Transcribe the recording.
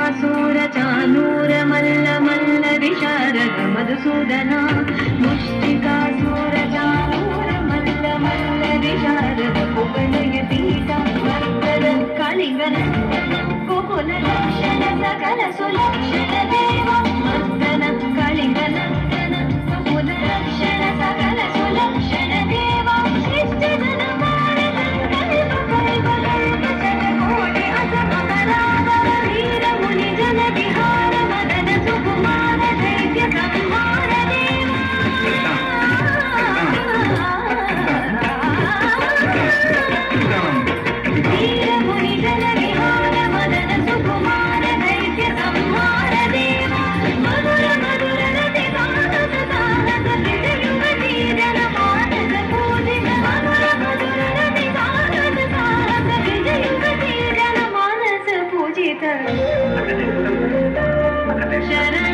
मुष्टिकासूर मल्ल मल्ल विशारद मधुसूदन मुष्टिकासूर चानूर मल्ल मल्ल विशारद कुपलय पीठ मर्दन कलिंगन कुकुल लक्षण सकल सुलक्षण देव मर्दन कलिंगन कुकुल लक्षण सकल सुलक्षण देव शिष्टजन भारत कल्प कल्प कल्प शतकोटि असमकराव वीर मुनि जन विहार मदन सुकुमार दैत्य संहार देव वीर मुनि जन विहार मदन सुकुमार दैत्य संहार देव मधुर मधुर रति गानस सानस विज युवती जन मानस पूजित मधुर मधुर रति गानस सानस विज युवती जन मानस पूजित शरण